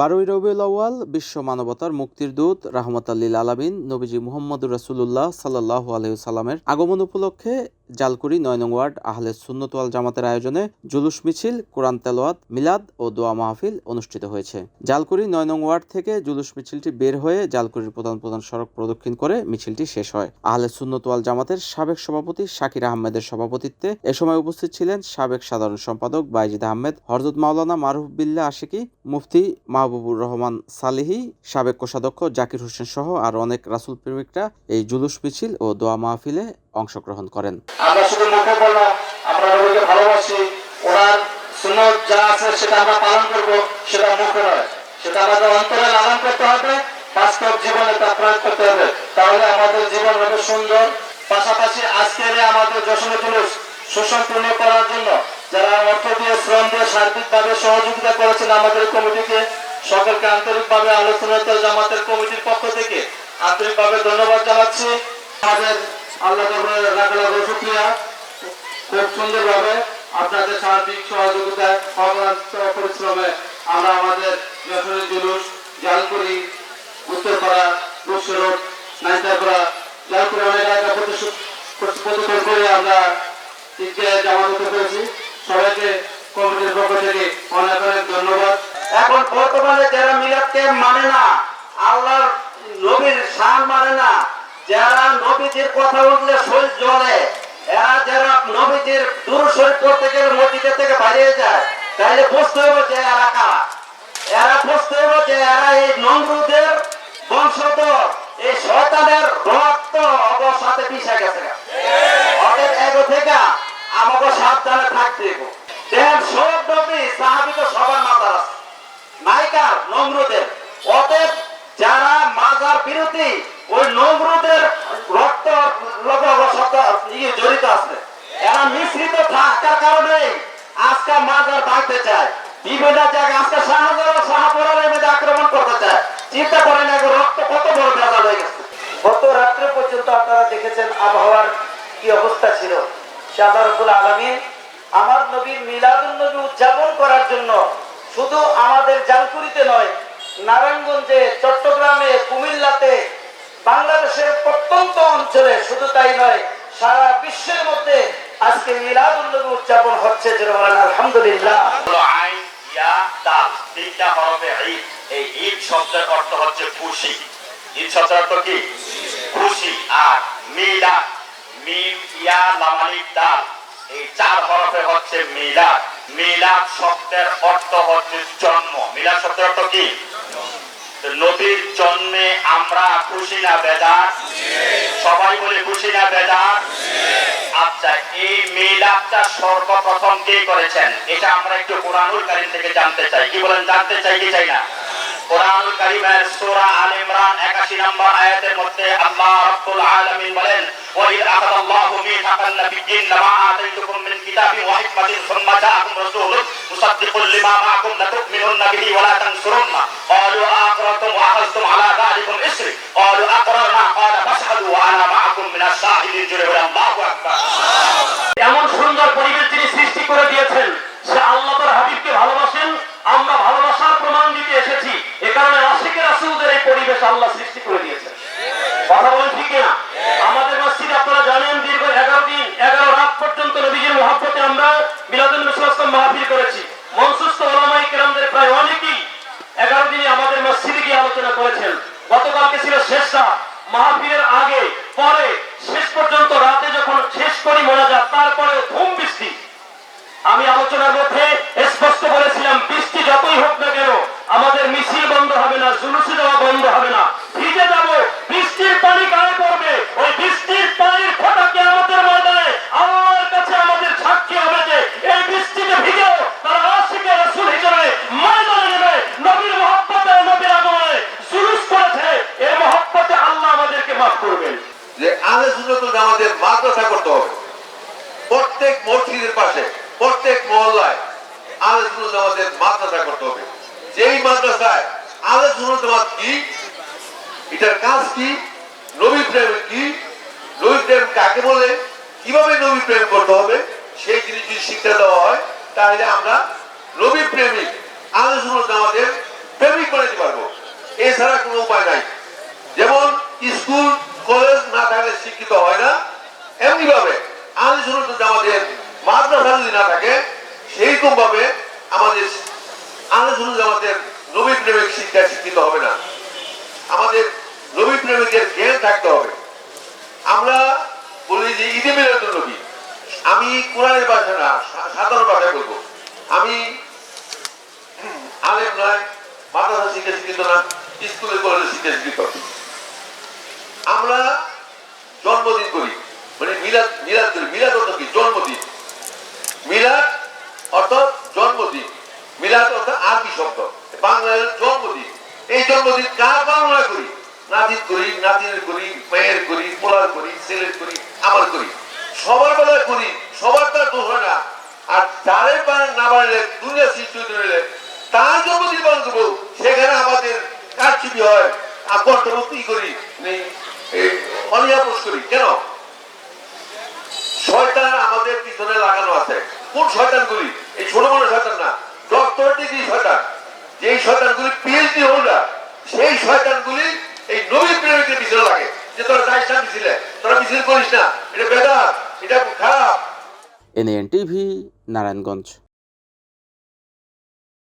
12ই রবিউল আউয়াল বিশ্ব মানবতার মুক্তির দূত রাহমাতাল লিল আলামিন নবীজি মুহাম্মদুর রাসূলুল্লাহ সাল্লাল্লাহু আলাইহি ওয়াসাল্লামের আগমন উপলক্ষে জালকুড়ি ৯ নং ওয়ার্ড আহলে সুন্নাত ওয়াল জামাতের আয়োজনে জুলুস মিছিল, কোরআন তেলাওয়াত, মিলাদ ও দোয়া মাহফিল অনুষ্ঠিত হয়েছে। জালকুড়ি ৯ নং ওয়ার্ড থেকে জুলুস মিছিলটি বের হয়ে জালকুড়ির প্রধান সড়ক প্রদক্ষিণ করে মিছিলটি শেষ হয়। আহলে সুন্নাত ওয়াল জামাতের সাবেক সভাপতি শাকির আহমেদের সভাপতিত্বে এ সময় উপস্থিত ছিলেন সাবেক সাধারণ সম্পাদক বাইজিদ আহমেদ, হযরত মাওলানা মারুফ বিল্লাহ আশিকি, মুফতি মাহবুবুর রহমান সালিহি, সাবেক কোষাধ্যক্ষ জাকির হোসেন সহ আরো অনেক রাসূল প্রেমিকরা এই জুলুস মিছিল ও দোয়া মাহফিলে অংশগ্রহণ করেন। আমরা শুধু মুখে বললাম আমরা নবীকে ভালোবাসি, ওনার সুন্নাত যা আছে সেটা আমরা পালন করব, সেটা মুখে নয়, সেটা আমাদের অন্তরে লালন করতে হবে, বাস্তব জীবনে তা প্রয়োগ করতে হবে, তাহলে আমাদের জীবন হবে সুন্দর। পাশাপাশি আজকের আমাদের যশোর জুলুস সুসম্পূর্ণ করার জন্য যারা অর্থ দিয়ে, শ্রম দিয়ে, সার্বিকভাবে সহযোগিতা করেছেন আমাদের কমিটিকে, সকলকে আন্তরিকভাবে আহলে সুন্নাত ওয়াল জামাতের কমিটির পক্ষ থেকে আন্তরিকভাবে ধন্যবাদ জানাচ্ছি। আমাদের আল্লাহ দরবারে লাখ লাখ শুকরিয়া, খুব সুন্দরভাবে আপনাদের সার্বিক সহযোগিতায় পরিশ্রমে আমরা আমাদের যশোরের জুলুস জালকুড়ি, উত্তরপাড়া, রূপসা রোড, নাইতাপাড়া, জালকুড়ি অনেক এলাকা প্রতিষ্ঠান করে আমরা জামাত হতে পেরেছি। সবাইকে কমিটির পক্ষ থেকে অনেক অনেক ধন্যবাদ। এখন বর্তমানে যারা মিলাদকে মানে না, আল্লাহর নবীর শান মানে না, যারা নবীজির কথা উঠলে শরীর জ্বলে, এরা যারা নবীজির দুরূদ শরীফ পড়তে গেলে মসজিদ থেকে বাইরে যায়, তাইলে বুঝতে হবে যে এরা কারা। এরা বুঝতে হবে যে এরা এই নমরুদের বংশধর, এই শয়তানের রক্ত অবর সাথে মিশে গেছে। ওদের এগো থেকে আমাকে সাবধানে থাকতে হবে। দেন সব নবী সাহাবী তো সবার মাজার আছে, নাইকার নমরুদের। ওদের যারা মাজার বিরোধী, ওই নমরুদের রক্ত জড়িত আছে। এরা মিশ্রিত থাকার কারণে আজকে মাজার ভাঙতে চায়, বিভিন্ন জায়গায় আজকে শাহপুরের মধ্যে আক্রমণ করতে চায়। চিন্তা করেন রক্ত কত বড় ভেজাল হয়ে গেছে। গত রাত্রে পর্যন্ত আপনারা দেখেছেন আবহাওয়ার কি অবস্থা ছিল। আল্লাহ রাব্বুল আলামিন আমার নবীর মিলাদুন নবী উদযাপন করার জন্য শুধু আমাদের জালকুড়িতে নয়, নারায়ণগঞ্জে, চট্টগ্রামে, কুমিল্লাতে, বাংলাদেশের প্রত্যন্ত অঞ্চলে, শুধু তাই নয় সারা বিশ্বের মধ্যে আজকে মিলাদুন নবী উদযাপন হচ্ছে। আলহামদুলিল্লাহ। আইন ইয়া দাল তিনটা হরফে ঈদ। এই ঈদ শব্দের অর্থ হচ্ছে খুশি। ঈদ শব্দের অর্থ কি? খুশি। আর মিলাদ, মিম ইয়া লাম আলিফ দাল, এই চার হরফে হচ্ছে মিলাদ। মিলাদ শব্দের অর্থ হচ্ছে জন্ম। মিলাদ শব্দের অর্থ কি? নবীর জন্মে আমরা খুশি না বেজার? সবাই বলে খুশি না বেজার? আচ্ছা, এই মিলাদটা সর্বপ্রথম কে করেছেন? এটা আমরা একটু কোরআনুল কারীম থেকে জানতে চাই। কি বলেন? জানতে চাই কি চাই না? কোরআনুল কারীমের সূরা আলে ইমরান ৮১ নম্বর আয়াতের মধ্যে আল্লাহ রাব্বুল আলামিন বলেন, ওয়া ইয আখাযাল্লাহু মিসাকান নাবিয়্যিন লামা আতাইতুকুম মিন কিতাবিন ওয়া হিকমাতিন সুম্মা জাআকুম রাসূলুন মুসাদ্দিকুল লিমা মাআকুম লাতু'মিনুন্না বিহি ওয়া লা তানসুরুন্না ক্বালু আ'আকরারতুম ওয়া আখাযতুম আলা যালিকুম ইসরি ক্বালু আকরারনা ক্বালা ফাশহাদু ওয়া আনা মাআকুম মিনাশ শাহিদিন। জুড়ে বলেন আল্লাহু আকবার। এমন সুন্দর পরিবেশ যিনি সৃষ্টি করে দিয়েছেন, সে আল্লাহ তার হাবিবকে ভালোবাসেন। আমরা ভালোবাসার প্রমাণ দিতে এসেছি, এ কারণে আশিকের রাসূলদের এই পরিবেশ আল্লাহ সৃষ্টি করে দিয়েছেন। কথা বলেন ঠিক না? আমাদের মসজিদে আপনারা জানেন দীর্ঘ 11 দিন 11 রাত পর্যন্ত নবীজির মহব্বতে আমরা মিলাদুন নবী সাল্লাল্লাহু আলাইহি ওয়াসাল্লাম মাহফিল করেছি। মনসুস্থ উলামায়ে কেরামদের প্রায় অনেকেই 11 দিনে আমাদের মসজিদে গিয়ে আলোচনা করেছেন। গতকালকে ছিল শেষ রাত। মাহফিলের আগে পরে শেষ পর্যন্ত রাতে যখন শেষ করি মোনাজাত, তারপরে ধুম বৃষ্টি। আমি আলোচনার মধ্যে স্পষ্ট বলেছিলাম, বৃষ্টি যতই হোক না কেন আমাদের মিছিল বন্ধ হবে না, জুলুসে যাওয়া বন্ধ হবে না। ভিজে যাব, বৃষ্টির পানি গায়ে পড়বে, ওই বৃষ্টির পানির ফোঁটা কিয়ামতের ময়দানে আল্লাহর কাছে আমাদের সাক্ষী হবে যে এই বৃষ্টিতে ভিজেও তারা আশিকে রাসূল হিসেবে ময়দানে নেমে নবীর মহব্বতে, নবীর আগমনে জুলুস করেছে। এই মহব্বতে আল্লাহ আমাদেরকে মাফ করবেন। যে আহলে সুন্নাত ওয়াল জামাতের মাদ্রাসা করতে হবে, প্রত্যেক মসজিদের পাশে, প্রত্যেক মহল্লায় আহলে সুন্নাত ওয়াল জামাতের মাদ্রাসা করতে হবে। যেই মাদ্রাসায় আহলে সুন্নাত ওয়াল জামাত কি, এটার কাজ কি, নবী প্রেম কি, নবী প্রেম কাকে বলে, কিভাবে নবী প্রেম করতে হবে, সেই জিনিস যদি শিক্ষা দেওয়া হয়, তাহলে আমরা নবী প্রেমিক আহলে সুন্নাত ওয়াল জামাতের প্রেমিক বানাইতে পারবো, এছাড়া কোনো উপায় নাই। যেমন স্কুল কলেজ না থাকলে শিক্ষিত হয় না, এমনি ভাবে আহলে সুন্নাত জামাতের মাদ্রাসা যদি না থাকে, সেইরকম ভাবে আমাদের আহলে সুন্নাত জামাতের নবী প্রেমিক শিক্ষা শিক্ষিত হবে না। আমাদের নবী প্রেমিকের জ্ঞান থাকতে হবে। আমরা বলি যে ঈদে মিলাদুন নবী, আমি কোরআনের ভাষা না, সাধারণ ভাষায় বলবো। আমি আলেম নয়, মাদ্রাসা শিক্ষা শিক্ষিত না, স্কুলে কলেজে শিক্ষা শিক্ষিত। আমরা জন্মদিন করি, মানে মিলাদ মিলাদ করি। মিলাদ অর্থ কি? জন্মদিন। মিলাদ অর্থাৎ জন্মদিন, মিলাদ অর্থাৎ আরবি শব্দ, বাংলার জন্মদিন। এই জন্মদিন কার বর্ণনা করি? নাতির করি, নাতিনের করি, মেয়ের করি, পোলার করি, ছেলের করি, আমার করি, সবার বেলায় করি, সবার তার দোষ হয় না। আর তারে না বাড়লে, দুনিয়া সৃষ্টি হইলে তার জন্মদিন পালন করবো, সেখানে আমাদের কারচুপি হয়, কর্তব্য করি, অনিয়াপোষ করি। কেন? শয়তান আমাদের পিছনে লাগানো আছে। কোন শয়তানগুলি? এই ছোট বড় শয়তান না, ডক্টরেট ডিগ্রি শয়তান, যেই শয়তানগুলি পিএইচডি হোল্ডার, সেই শয়তানগুলি এই নবী প্রেমিকের পিছনে লাগে যে তোরা যাইস না মিছিলে, তোরা মিছিল করিস না, এটা বেদাত, এটা খারাপ। NN TV, Narayanganj.